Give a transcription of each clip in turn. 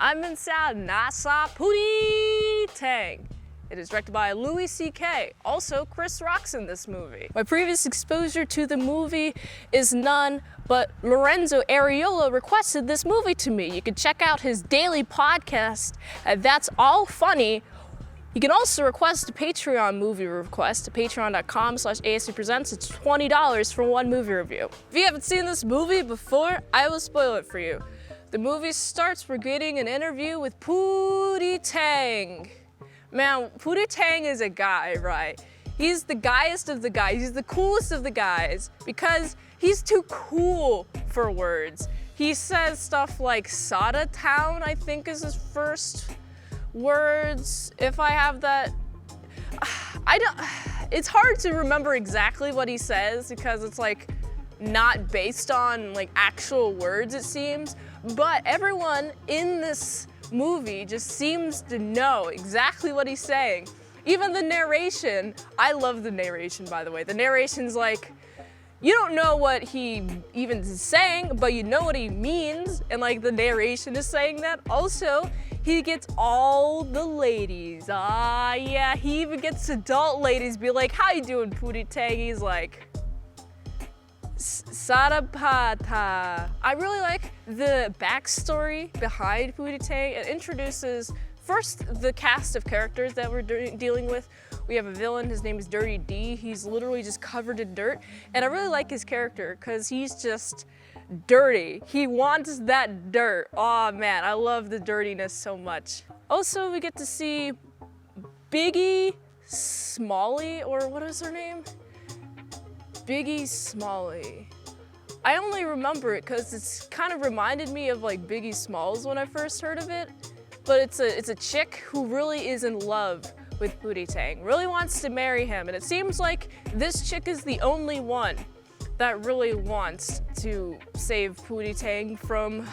I'm in Salad and I saw Pootie Tang. It is directed by Louis C.K. Also, Chris Rock's in this movie. My previous exposure to the movie is none, but Lorenzo Ariola requested this movie to me. You can check out his daily podcast at That's All Funny. You can also request a Patreon movie request at patreon.com/ASCpresents. It's $20 for one movie review. If you haven't seen this movie before, I will spoil it for you. The movie starts, we're getting an interview with Pootie Tang. Man, Pootie Tang is a guy, right? He's the guyest of the guys. He's the coolest of the guys because he's too cool for words. He says stuff like Soda Town, I think is his first words. If I have that, it's hard to remember exactly what he says because it's like not based on like actual words, it seems. But everyone in this movie just seems to know exactly what he's saying. Even the narration, I love the narration, by the way. The narration's like, you don't know what he even is saying, but you know what he means, and like the narration is saying that. Also, he gets all the ladies. Yeah, he even gets adult ladies be like, how you doing, Pootie Tang? He's like, Sarapata. I really like the backstory behind Pootie Tang. It introduces first the cast of characters that we're dealing with. We have a villain, his name is Dirty D. He's literally just covered in dirt. And I really like his character because he's just dirty. He wants that dirt. Oh man, I love the dirtiness so much. Also, we get to see Biggie Smalley, or what is her name? Biggie Smalley. I only remember it because it's kind of reminded me of like Biggie Smalls when I first heard of it. But it's a chick who really is in love with Pootie Tang, really wants to marry him. And it seems like this chick is the only one that really wants to save Pootie Tang from,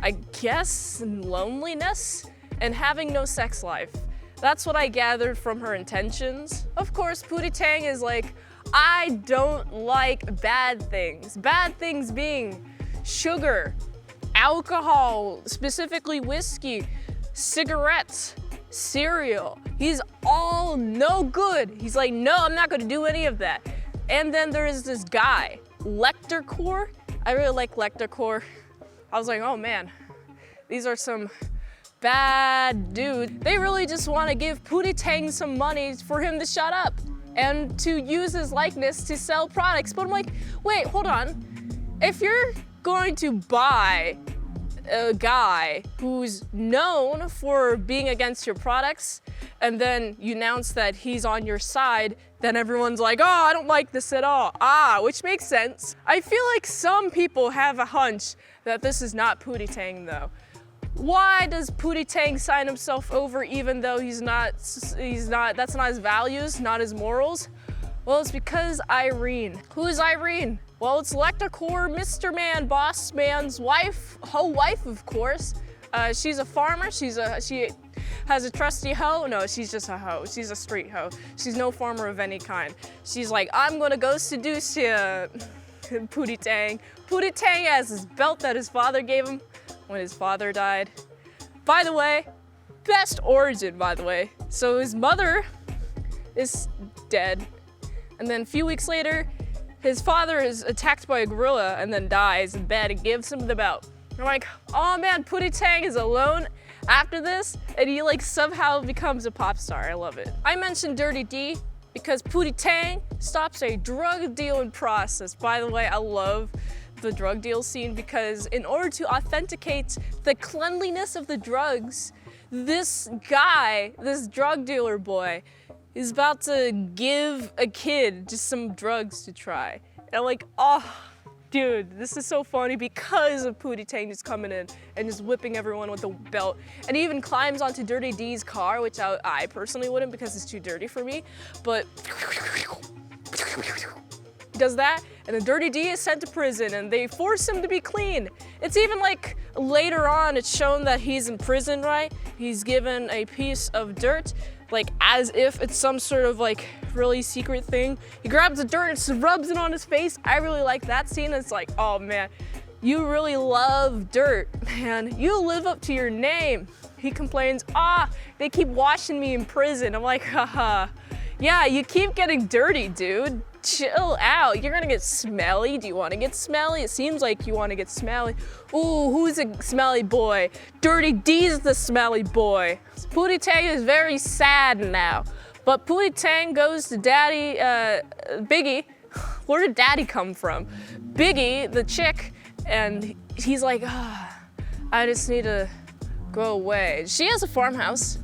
I guess, loneliness and having no sex life. That's what I gathered from her intentions. Of course, Pootie Tang is like, I don't like bad things. Bad things being sugar, alcohol, specifically whiskey, cigarettes, cereal. He's all no good. He's like, no, I'm not gonna do any of that. And then there is this guy, Lectercore. I really like Lectercore. I was like, oh man, these are some bad dudes. They really just wanna give Pootie Tang some money for him to shut up and to use his likeness to sell products. But I'm like, wait, hold on. If you're going to buy a guy who's known for being against your products, and then you announce that he's on your side, then everyone's like, oh, I don't like this at all. Which makes sense. I feel like some people have a hunch that this is not Pootie Tang though. Why does Pootie Tang sign himself over even though that's not his values, not his morals? Well, it's because Irene. Who is Irene? Well, it's Lectercore, Mr. Man, Boss Man's wife, hoe wife, of course. She's a farmer. She has a trusty hoe. No, she's just a hoe. She's a street hoe. She's no farmer of any kind. She's like, I'm gonna go seduce you, Pootie Tang. Pootie Tang has his belt that his father gave him when his father died. By the way, best origin, by the way. So his mother is dead. And then a few weeks later, his father is attacked by a gorilla and then dies in bed and gives him the belt. I'm like, oh man, Pootie Tang is alone after this, and he like somehow becomes a pop star. I love it. I mentioned Dirty D because Pootie Tang stops a drug dealing process. By the way, I love the drug deal scene because in order to authenticate the cleanliness of the drugs, this guy, this drug dealer boy, is about to give a kid just some drugs to try. And I'm like, oh, dude, this is so funny because of Pootie Tang just coming in and just whipping everyone with the belt. And he even climbs onto Dirty D's car, which I personally wouldn't because it's too dirty for me, but he does that, and then Dirty D is sent to prison and they force him to be clean. It's even like later on, it's shown that he's in prison, right? He's given a piece of dirt, like as if it's some sort of like really secret thing. He grabs the dirt and rubs it on his face. I really like that scene. It's like, oh man, you really love dirt, man. You live up to your name. He complains, they keep washing me in prison. I'm like, haha. Yeah, you keep getting dirty, dude. Chill out. You're gonna get smelly. Do you wanna get smelly? It seems like you wanna get smelly. Ooh, who's a smelly boy? Dirty D's the smelly boy. Pootie Tang is very sad now. But Pootie Tang goes to Daddy, Biggie. Where did Daddy come from? Biggie, the chick, and he's like, I just need to go away. She has a farmhouse,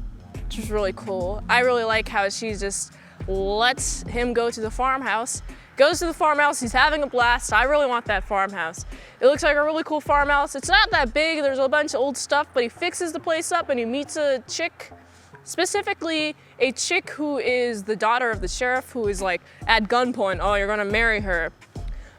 which is really cool. I really like how she just lets him go to the farmhouse. Goes to the farmhouse, he's having a blast. I really want that farmhouse. It looks like a really cool farmhouse. It's not that big, there's a bunch of old stuff, but he fixes the place up and he meets a chick, specifically a chick who is the daughter of the sheriff, who is like at gunpoint, oh, you're gonna marry her.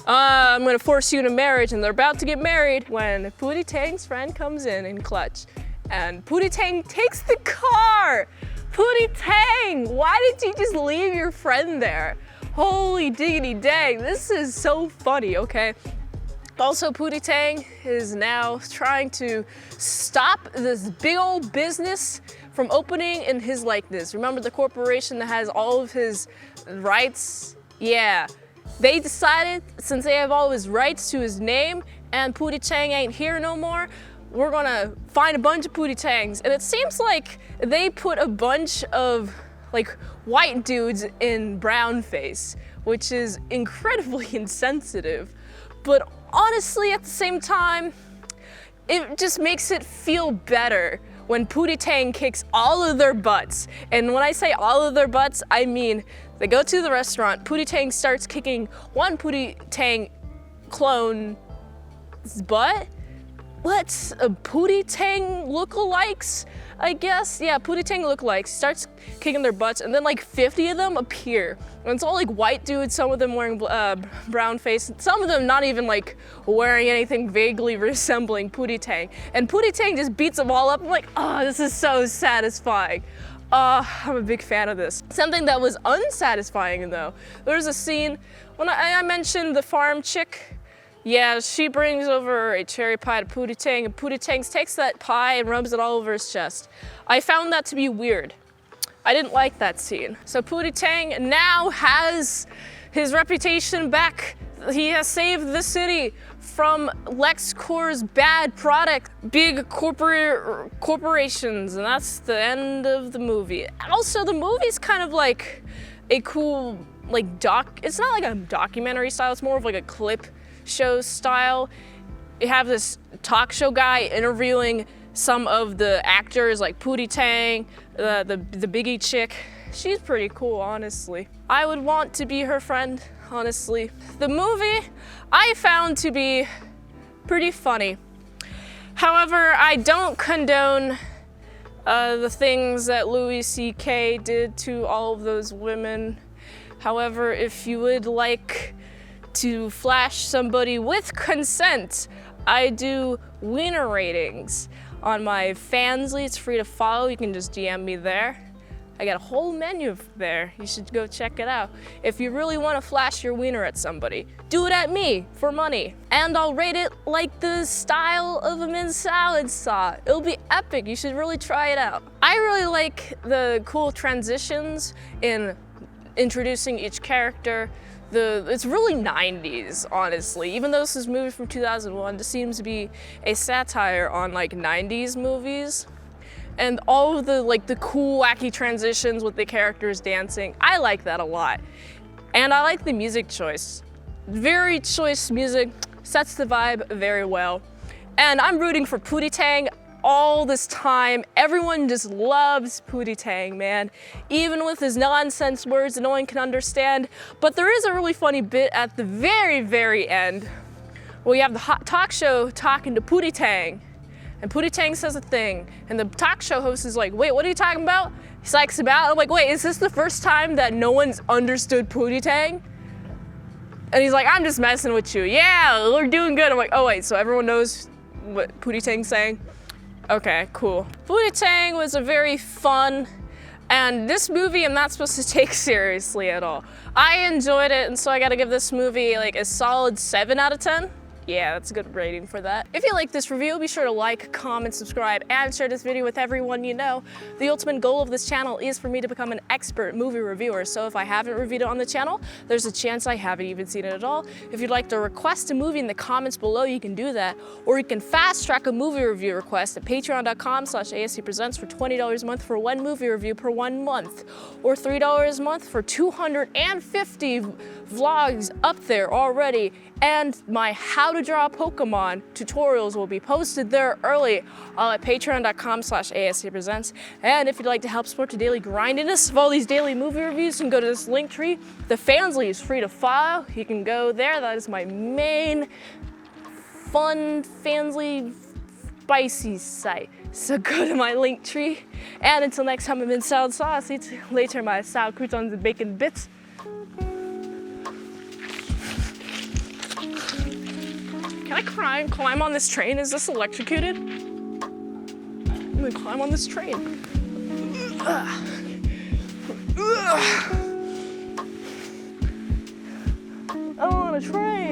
I'm gonna force you into marriage, and they're about to get married when Pootie Tang's friend comes in clutch. And Pootie Tang takes the car! Pootie Tang, why did you just leave your friend there? Holy diggity dang, this is so funny, okay? Also, Pootie Tang is now trying to stop this big old business from opening in his likeness. Remember the corporation that has all of his rights? Yeah, they decided since they have all of his rights to his name and Pootie Tang ain't here no more, we're gonna find a bunch of Pootie Tangs. And it seems like they put a bunch of like white dudes in brown face, which is incredibly insensitive. But honestly, at the same time, it just makes it feel better when Pootie Tang kicks all of their butts. And when I say all of their butts, I mean they go to the restaurant, Pootie Tang starts kicking one Pootie Tang clone's butt. What's a Pootie Tang lookalikes, I guess? Yeah, Pootie Tang lookalikes. Starts kicking their butts, and then like 50 of them appear. And it's all like white dudes, some of them wearing brown face, some of them not even like wearing anything vaguely resembling Pootie Tang. And Pootie Tang just beats them all up. I'm like, oh, this is so satisfying. I'm a big fan of this. Something that was unsatisfying though, there's a scene, when I mentioned the farm chick, yeah, she brings over a cherry pie to Pootie Tang, and Pootie Tang takes that pie and rubs it all over his chest. I found that to be weird. I didn't like that scene. So Pootie Tang now has his reputation back. He has saved the city from LexCorp's bad product, big corporations, and that's the end of the movie. Also, the movie's kind of like a cool, like it's not like a documentary style, it's more of like a clip show style. You have this talk show guy interviewing some of the actors like Pootie Tang, the Biggie chick. She's pretty cool, honestly. I would want to be her friend, honestly. The movie I found to be pretty funny. However, I don't condone the things that Louis C.K. did to all of those women. However, if you would like to flash somebody with consent, I do wiener ratings on my Fansly. It's free to follow. You can just DM me there. I got a whole menu there. You should go check it out. If you really want to flash your wiener at somebody, do it at me for money. And I'll rate it like the style of a mint salad saw. It'll be epic. You should really try it out. I really like the cool transitions in introducing each character. It's really 90s, honestly. Even though this is a movie from 2001, this seems to be a satire on like 90s movies. And all of the cool, wacky transitions with the characters dancing. I like that a lot. And I like the music choice. Very choice music, sets the vibe very well. And I'm rooting for Pootie Tang all this time. Everyone just loves Pootie Tang, man. Even with his nonsense words that no one can understand. But there is a really funny bit at the very, very end where you have the hot talk show talking to Pootie Tang. And Pootie Tang says a thing, and the talk show host is like, wait, what are you talking about? He psychs him out. I'm like, wait, is this the first time that no one's understood Pootie Tang? And he's like, I'm just messing with you. Yeah, we're doing good. I'm like, oh wait, so everyone knows what Pootie Tang's saying? Okay, cool. Pootie Tang was a very fun, and this movie I'm not supposed to take seriously at all. I enjoyed it, and so I gotta give this movie like a solid 7 out of 10. Yeah, that's a good rating for that. If you like this review, be sure to like, comment, subscribe, and share this video with everyone you know. The ultimate goal of this channel is for me to become an expert movie reviewer, so if I haven't reviewed it on the channel, there's a chance I haven't even seen it at all. If you'd like to request a movie in the comments below, you can do that, or you can fast track a movie review request at patreon.com/ASCpresents for $20 a month for one movie review per 1 month, or $3 a month for 250 vlogs up there already, and my how to draw Pokemon tutorials will be posted there early at patreon.com/ASCpresents. And if you'd like to help support the daily grindiness of all these daily movie reviews, you can go to this link tree. The Fansly is free to file. You can go there. That is my main fun Fansly spicy site. So go to my link tree. And until next time, I'm in salad sauce. See you later, my salad croutons and bacon bits. Can I climb on this train? Is this electrocuted? I'm gonna climb on this train. I'm on a train.